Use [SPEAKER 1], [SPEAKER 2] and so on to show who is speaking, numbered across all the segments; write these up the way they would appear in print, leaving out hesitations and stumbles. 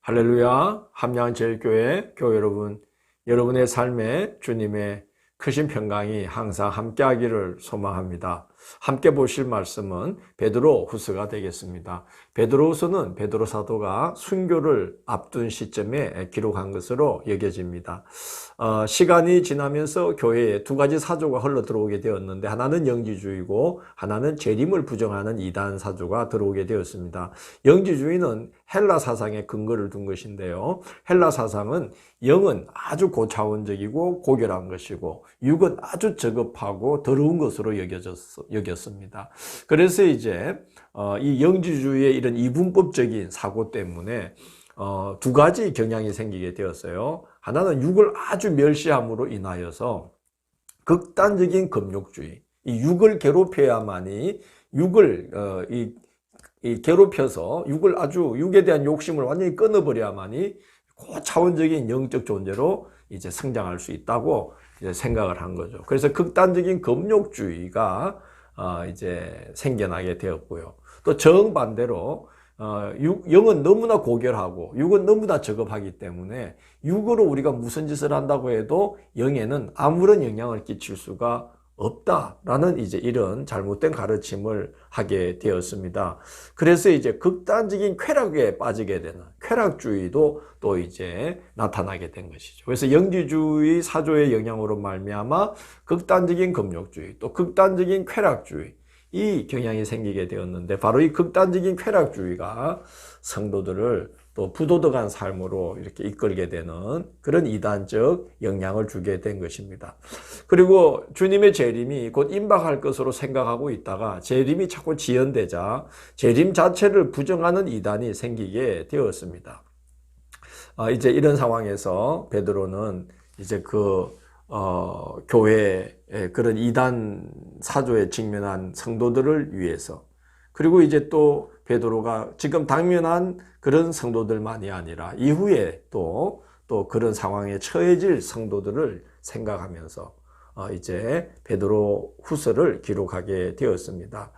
[SPEAKER 1] 할렐루야, 함양제일교회 교회 여러분, 여러분의 삶에 주님의 크신 평강이 항상 함께하기를 소망합니다. 함께 보실 말씀은 베드로 후서가 되겠습니다. 베드로 후서는 베드로 사도가 순교를 앞둔 시점에 기록한 것으로 여겨집니다. 시간이 지나면서 교회에 두 가지 사조가 흘러 들어오게 되었는데, 하나는 영지주의고 하나는 재림을 부정하는 이단 사조가 들어오게 되었습니다. 영지주의는 헬라 사상에 근거를 둔 것인데요, 헬라 사상은 영은 아주 고차원적이고 고결한 것이고 육은 아주 저급하고 더러운 것으로 여겼습니다. 그래서 이제 이 영지주의의 이런 이분법적인 사고 때문에 두 가지 경향이 생기게 되었어요. 하나는 육을 아주 멸시함으로 인하여서 극단적인 금욕주의, 이 육을 괴롭혀야만이 괴롭혀서 육에 대한 욕심을 완전히 끊어버려야만이 고차원적인 영적 존재로 이제 성장할 수 있다고 이제 생각을 한 거죠. 그래서 극단적인 금욕주의가 이제 생겨나게 되었고요. 또 정반대로 영은 너무나 고결하고 육은 너무나 저급하기 때문에 육으로 우리가 무슨 짓을 한다고 해도 영에는 아무런 영향을 끼칠 수가 없다라는 이제 이런 잘못된 가르침을 하게 되었습니다. 그래서 이제 극단적인 쾌락에 빠지게 되는 쾌락주의도 또 이제 나타나게 된 것이죠. 그래서 영지주의 사조의 영향으로 말미암아 극단적인 금욕주의, 또 극단적인 쾌락주의, 이 경향이 생기게 되었는데, 바로 이 극단적인 쾌락주의가 성도들을 또 부도덕한 삶으로 이렇게 이끌게 되는 그런 이단적 영향을 주게 된 것입니다. 그리고 주님의 재림이 곧 임박할 것으로 생각하고 있다가 재림이 자꾸 지연되자 재림 자체를 부정하는 이단이 생기게 되었습니다. 이제 이런 상황에서 베드로는 이제 교회의 그런 이단 사조에 직면한 성도들을 위해서, 그리고 이제 또 베드로가 지금 당면한 그런 성도들만이 아니라 이후에 또 그런 상황에 처해질 성도들을 생각하면서 이제 베드로 후서를 기록하게 되었습니다.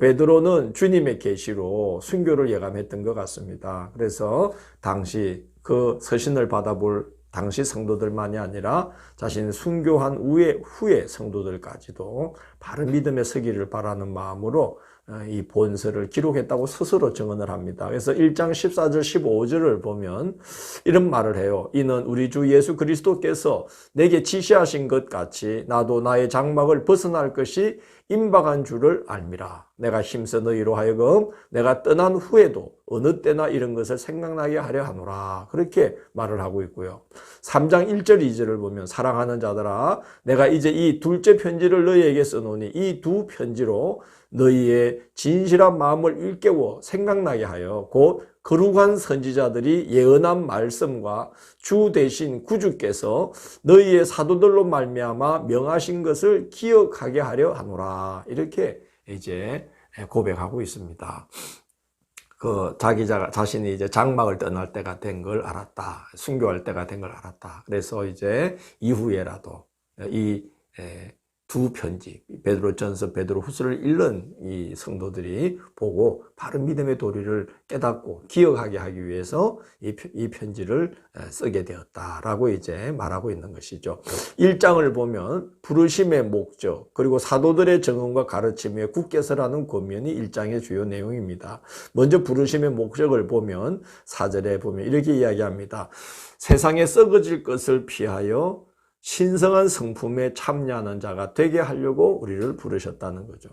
[SPEAKER 1] 베드로는 주님의 계시로 순교를 예감했던 것 같습니다. 그래서 당시 그 서신을 받아볼 당시 성도들만이 아니라 자신이 순교한 후에 성도들까지도 바른 믿음에 서기를 바라는 마음으로 이 본서를 기록했다고 스스로 증언을 합니다. 그래서 1장 14절 15절을 보면 이런 말을 해요. 이는 우리 주 예수 그리스도께서 내게 지시하신 것 같이 나도 나의 장막을 벗어날 것이 임박한 줄을 알미라. 내가 힘써 너희로 하여금 내가 떠난 후에도 어느 때나 이런 것을 생각나게 하려 하노라. 그렇게 말을 하고 있고요. 3장 1절 2절을 보면 사랑하는 자들아 내가 이제 이 둘째 편지를 너희에게 써놓으니 이 두 편지로 너희의 진실한 마음을 일깨워 생각나게 하여 곧 거룩한 선지자들이 예언한 말씀과 주 대신 구주께서 너희의 사도들로 말미암아 명하신 것을 기억하게 하려 하노라. 이렇게 이제 고백하고 있습니다. 자신이 이제 장막을 떠날 때가 된 걸 알았다. 순교할 때가 된 걸 알았다. 그래서 이제 이후에라도 이 두 편지, 베드로전서, 베드로후서를 읽는 이 성도들이 보고 바른 믿음의 도리를 깨닫고 기억하게 하기 위해서 이 편지를 쓰게 되었다라고 이제 말하고 있는 것이죠. 1장을 보면 부르심의 목적, 그리고 사도들의 증언과 가르침에 굳게 서라는 권면이 1장의 주요 내용입니다. 먼저 부르심의 목적을 보면 4절에 보면 이렇게 이야기합니다. 세상에 썩어질 것을 피하여 신성한 성품에 참여하는 자가 되게 하려고 우리를 부르셨다는 거죠.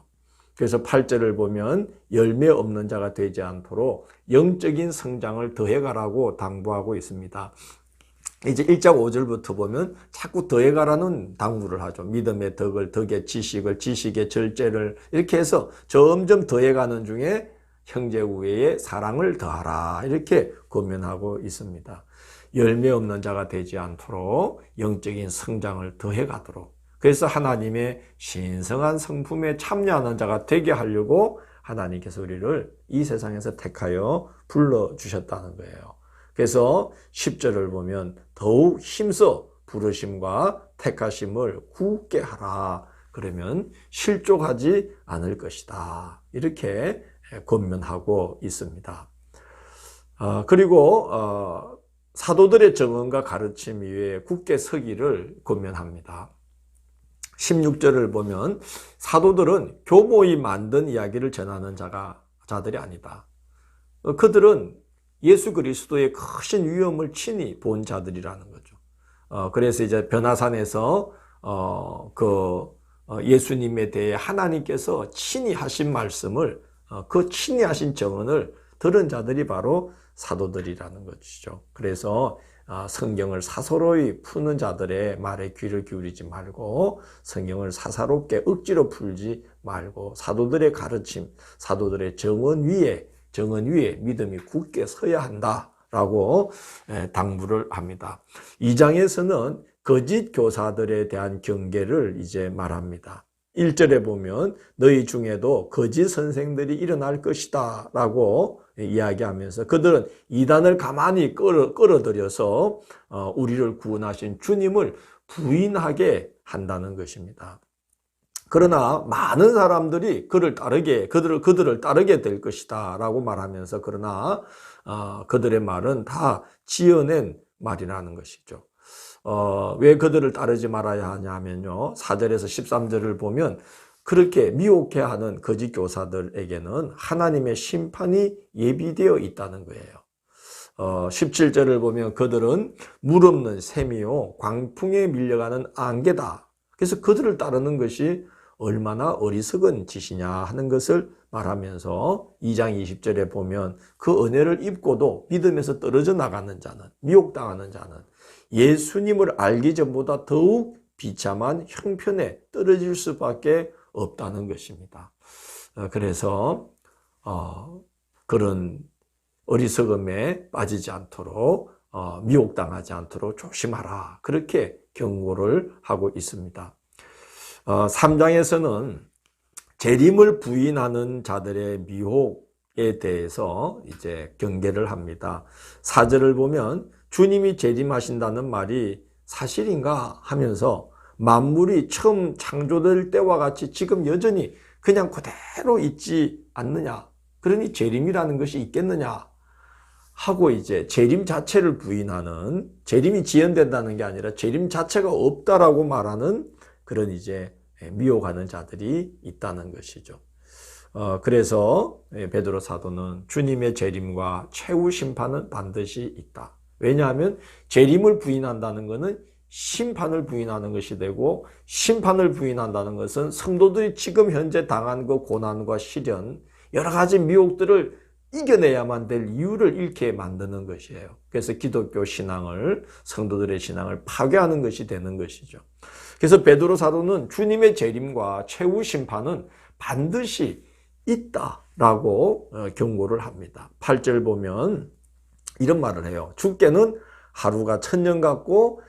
[SPEAKER 1] 그래서 8절을 보면 열매 없는 자가 되지 않도록 영적인 성장을 더해가라고 당부하고 있습니다. 이제 1장 5절부터 보면 자꾸 더해가라는 당부를 하죠. 믿음의 덕을, 덕의 지식을, 지식의 절제를, 이렇게 해서 점점 더해가는 중에 형제 우애의 사랑을 더하라, 이렇게 권면하고 있습니다. 열매 없는 자가 되지 않도록 영적인 성장을 더해가도록, 그래서 하나님의 신성한 성품에 참여하는 자가 되게 하려고 하나님께서 우리를 이 세상에서 택하여 불러주셨다는 거예요. 그래서 10절을 보면 더욱 힘써 부르심과 택하심을 굳게 하라. 그러면 실족하지 않을 것이다. 이렇게 권면하고 있습니다. 그리고 사도들의 증언과 가르침 위에 굳게 서기를 권면합니다. 16절을 보면 사도들은 교모이 만든 이야기를 전하는 자들이 아니다. 그들은 예수 그리스도의 크신 위엄을 친히 본 자들이라는 거죠. 그래서 이제 변화산에서 예수님에 대해 하나님께서 친히 하신 말씀을 그 친히 하신 증언을 들은 자들이 바로 사도들이라는 것이죠. 그래서 성경을 사서로이 푸는 자들의 말에 귀를 기울이지 말고 성경을 사사롭게 억지로 풀지 말고 사도들의 가르침, 사도들의 증언 위에 믿음이 굳게 서야 한다라고 당부를 합니다. 2장에서는 거짓 교사들에 대한 경계를 이제 말합니다. 1절에 보면 너희 중에도 거짓 선생들이 일어날 것이다 라고 이야기하면서 그들은 이단을 가만히 끌어들여서 우리를 구원하신 주님을 부인하게 한다는 것입니다. 그러나 많은 사람들이 그들을 따르게 될 것이다 라고 말하면서 그러나 그들의 말은 다 지어낸 말이라는 것이죠. 왜 그들을 따르지 말아야 하냐면요. 4절에서 13절을 보면 그렇게 미혹해 하는 거짓 교사들에게는 하나님의 심판이 예비되어 있다는 거예요. 17절을 보면 그들은 물 없는 샘이요 광풍에 밀려가는 안개다. 그래서 그들을 따르는 것이 얼마나 어리석은 짓이냐 하는 것을 말하면서 2장 20절에 보면 그 은혜를 입고도 믿음에서 떨어져 나가는 자는, 미혹당하는 자는 예수님을 알기 전보다 더욱 비참한 형편에 떨어질 수밖에 없다는 것입니다. 그래서 그런 어리석음에 빠지지 않도록 미혹당하지 않도록 조심하라. 그렇게 경고를 하고 있습니다. 3장에서는 재림을 부인하는 자들의 미혹에 대해서 이제 경계를 합니다. 4절을 보면 주님이 재림하신다는 말이 사실인가 하면서 만물이 처음 창조될 때와 같이 지금 여전히 그냥 그대로 있지 않느냐. 그러니 재림이라는 것이 있겠느냐 하고 이제 재림 자체를 부인하는, 재림이 지연된다는 게 아니라 재림 자체가 없다라고 말하는 그런 이제 미혹하는 자들이 있다는 것이죠. 그래서 베드로 사도는 주님의 재림과 최후 심판은 반드시 있다. 왜냐하면 재림을 부인한다는 것은 심판을 부인하는 것이 되고 심판을 부인한다는 것은 성도들이 지금 현재 당한 그 고난과 시련, 여러 가지 미혹들을 이겨내야만 될 이유를 잃게 만드는 것이에요. 그래서 기독교 신앙을, 성도들의 신앙을 파괴하는 것이 되는 것이죠. 그래서 베드로 사도는 주님의 재림과 최후 심판은 반드시 있다라고 경고를 합니다. 8절 보면 이런 말을 해요. 주께는 하루가 1000년 같고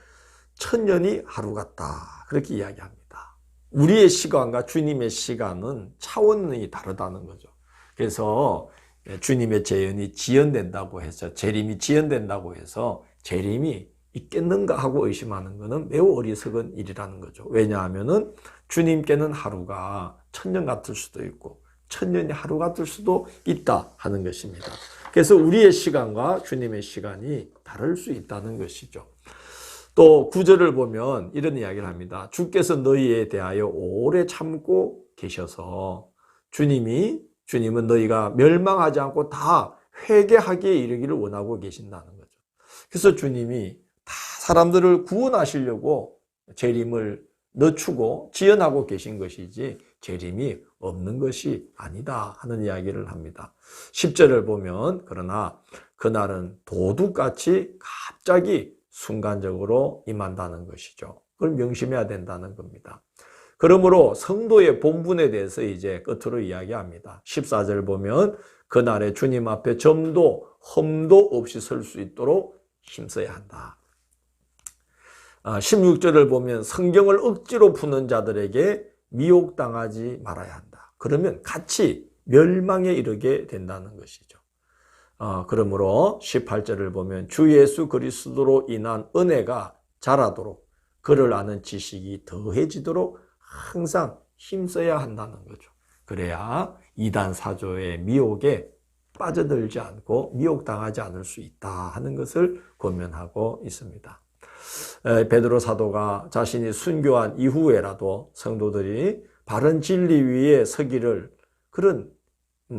[SPEAKER 1] 1000년이 하루 같다. 그렇게 이야기합니다. 우리의 시간과 주님의 시간은 차원이 다르다는 거죠. 그래서 주님의 재림이 지연된다고 해서 재림이 지연된다고 해서 재림이 있겠는가 하고 의심하는 것은 매우 어리석은 일이라는 거죠. 왜냐하면은 주님께는 하루가 1000년 같을 수도 있고 1000년이 하루 같을 수도 있다 하는 것입니다. 그래서 우리의 시간과 주님의 시간이 다를 수 있다는 것이죠. 또 9절을 보면 이런 이야기를 합니다. 주께서 너희에 대하여 오래 참고 계셔서 주님은 너희가 멸망하지 않고 다 회개하기에 이르기를 원하고 계신다는 거죠. 그래서 주님이 다 사람들을 구원하시려고 재림을 늦추고 지연하고 계신 것이지 재림이 없는 것이 아니다 하는 이야기를 합니다. 10절을 보면 그러나 그날은 도둑같이 갑자기 순간적으로 임한다는 것이죠. 그걸 명심해야 된다는 겁니다. 그러므로 성도의 본분에 대해서 이제 끝으로 이야기합니다. 14절 보면 그날에 주님 앞에 점도 흠도 없이 설 수 있도록 힘써야 한다. 16절을 보면 성경을 억지로 푸는 자들에게 미혹당하지 말아야 한다. 그러면 같이 멸망에 이르게 된다는 것이죠. 그러므로 18절을 보면 주 예수 그리스도로 인한 은혜가 자라도록 그를 아는 지식이 더해지도록 항상 힘써야 한다는 거죠. 그래야 이단 사조의 미혹에 빠져들지 않고 미혹당하지 않을 수 있다 하는 것을 권면하고 있습니다. 베드로 사도가 자신이 순교한 이후에라도 성도들이 바른 진리 위에 서기를 그런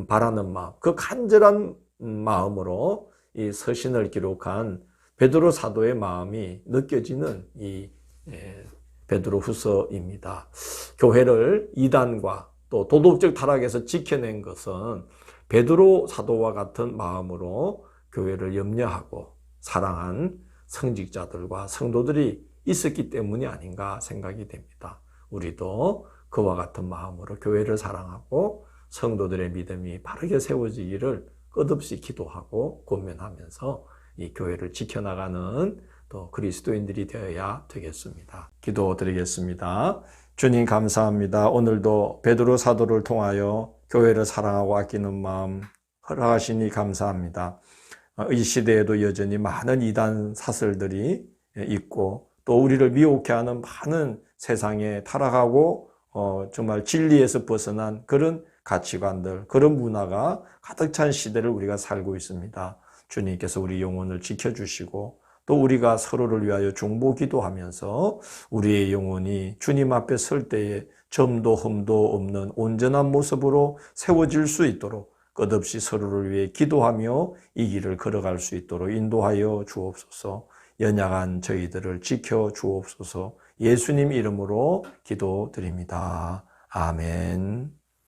[SPEAKER 1] 바라는 마음, 그 간절한 마음으로 이 서신을 기록한 베드로 사도의 마음이 느껴지는 이 베드로 후서입니다. 교회를 이단과 또 도덕적 타락에서 지켜낸 것은 베드로 사도와 같은 마음으로 교회를 염려하고 사랑한 성직자들과 성도들이 있었기 때문이 아닌가 생각이 됩니다. 우리도 그와 같은 마음으로 교회를 사랑하고 성도들의 믿음이 바르게 세워지기를 끝없이 기도하고 권면하면서 이 교회를 지켜나가는 또 그리스도인들이 되어야 되겠습니다. 기도드리겠습니다. 주님 감사합니다. 오늘도 베드로 사도를 통하여 교회를 사랑하고 아끼는 마음 허락하시니 감사합니다. 이 시대에도 여전히 많은 이단 사설들이 있고 또 우리를 미혹해 하는 많은 세상에 타락하고 정말 진리에서 벗어난 그런 가치관들, 그런 문화가 가득 찬 시대를 우리가 살고 있습니다. 주님께서 우리 영혼을 지켜주시고 또 우리가 서로를 위하여 중보 기도하면서 우리의 영혼이 주님 앞에 설 때에 점도 흠도 없는 온전한 모습으로 세워질 수 있도록 끝없이 서로를 위해 기도하며 이 길을 걸어갈 수 있도록 인도하여 주옵소서. 연약한 저희들을 지켜 주옵소서. 예수님 이름으로 기도드립니다. 아멘.